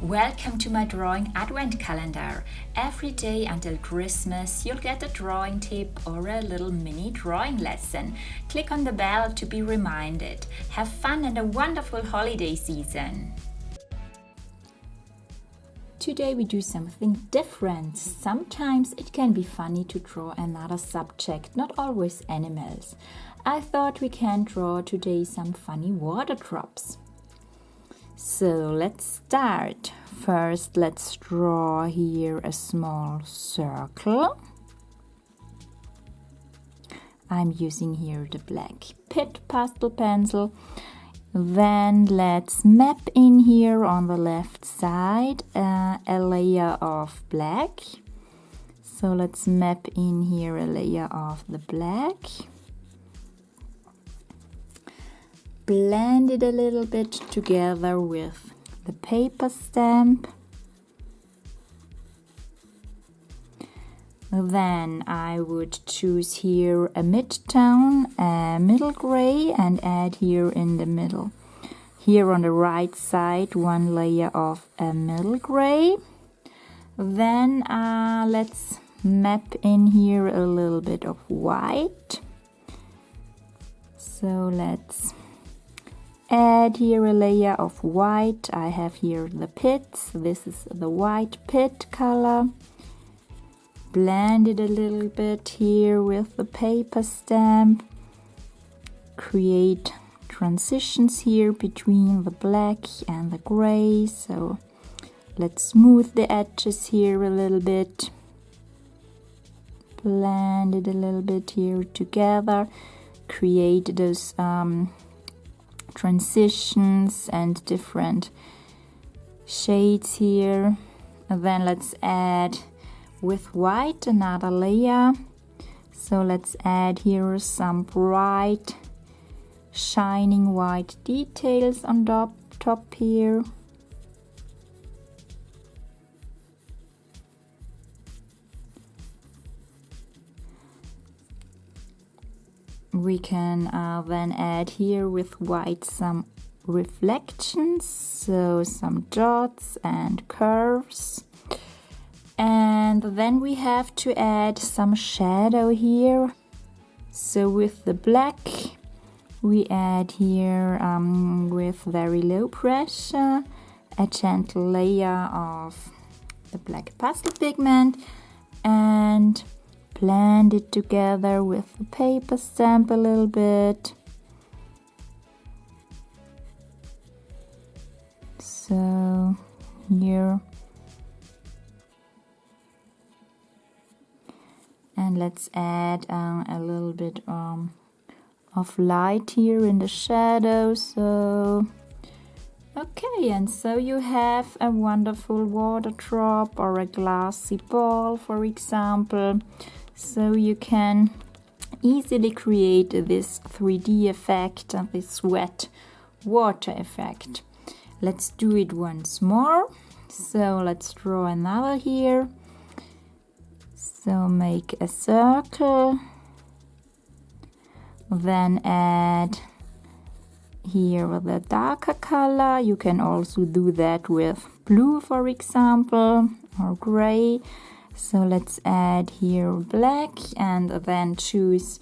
Welcome to my drawing advent calendar. Every day until Christmas you'll get a drawing tip or a little mini drawing lesson. Click on the bell to be reminded. Have fun and a wonderful holiday season. Today we do something different. Sometimes it can be funny to draw another subject, not always animals. I thought we can draw today some funny water drops. So let's start. First, let's draw here a small circle. I'm using here the black Pitt pastel pencil. Then let's map in here on the left side a layer of black. So let's map in here a layer of the black. Blend it a little bit together with the paper stamp. Then I would choose here a mid-tone, a middle gray, and add here in the middle. Here on the right side, one layer of a middle gray. Then let's map in here a little bit of white. So let's add here a layer of white. I have here the pits. This is the white pit color. Blend it a little bit here with the paper stamp. Create transitions here between the black and the gray. So let's smooth the edges here a little bit. Blend it a little bit here together. Create those transitions and different shades here. And then let's add with white another layer. So let's add here some bright shining white details on top here. We can then add here with white some reflections, so some dots and curves. And then we have to add some shadow here. So with the black, we add here with very low pressure a gentle layer of the black pastel pigment and blend it together with the paper stamp a little bit. So here. And let's add a little bit of light here in the shadow. So okay, and so you have a wonderful water drop or a glassy ball, for example. So you can easily create this 3D effect, this wet water effect. Let's do it once more. So let's draw another here. So make a circle. Then add here the darker color. You can also do that with blue, for example, or gray. So let's add here black and then choose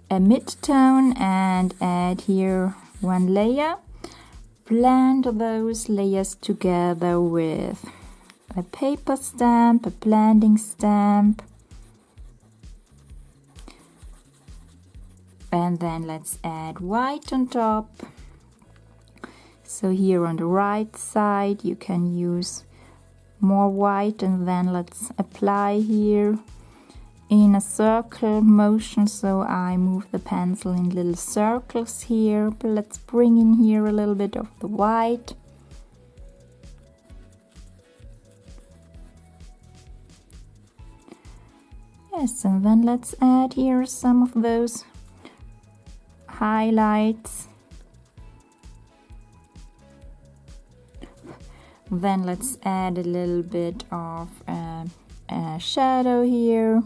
a mid-tone and add here one layer. Blend those layers together with a paper stamp, a blending stamp. And then let's add white on top. So here on the right side you can use more white, and then let's apply here in a circle motion. So I move the pencil in little circles here, but let's bring in here a little bit of the white. Yes, and then let's add here some of those highlights. Then let's add a little bit of a shadow here.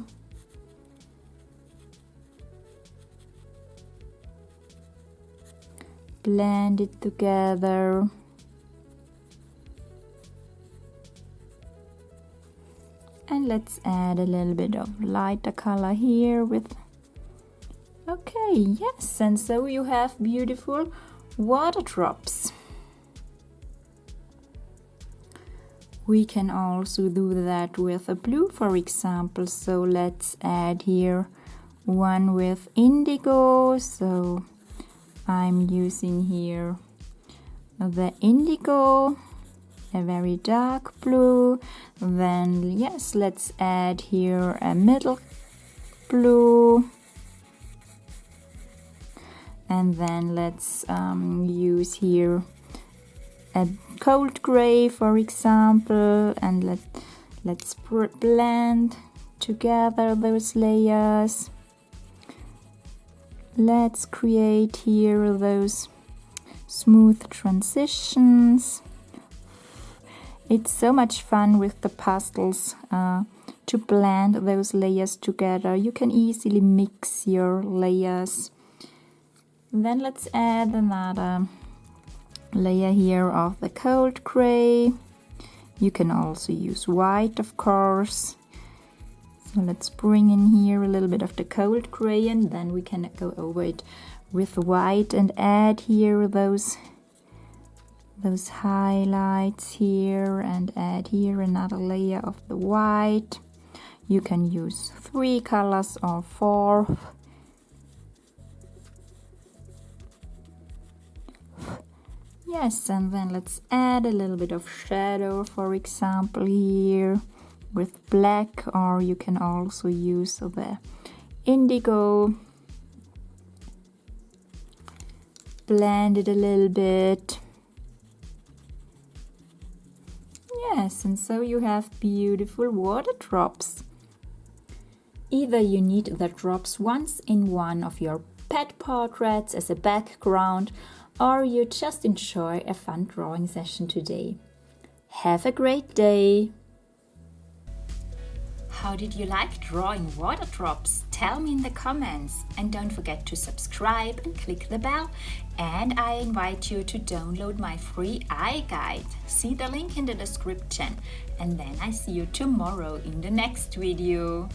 Blend it together. And let's add a little bit of lighter color here with... Okay, yes, and so you have beautiful water drops. We can also do that with a blue, for example. So let's add here one with indigo. So I'm using here the indigo, a very dark blue. Then yes, let's add here a middle blue. And then let's use here a cold gray, for example, and let's blend together those layers. Let's create here those smooth transitions. It's so much fun with the pastels to blend those layers together. You can easily mix your layers. Then let's add another layer here of the cold gray. You can also use white, of course. So let's bring in here a little bit of the cold gray, and then we can go over it with white and add here those highlights here, and add here another layer of the white. You can use 3 colors or 4. Yes, and then let's add a little bit of shadow, for example, here with black, or you can also use the indigo. Blend it a little bit. Yes, and so you have beautiful water drops. Either you need the drops once in one of your pet portraits as a background, or you just enjoy a fun drawing session today. Have a great day! How did you like drawing water drops? Tell me in the comments, and don't forget to subscribe and click the bell. And I invite you to download my free EYEGUIDE. See the link in the description. And then I see you tomorrow in the next video.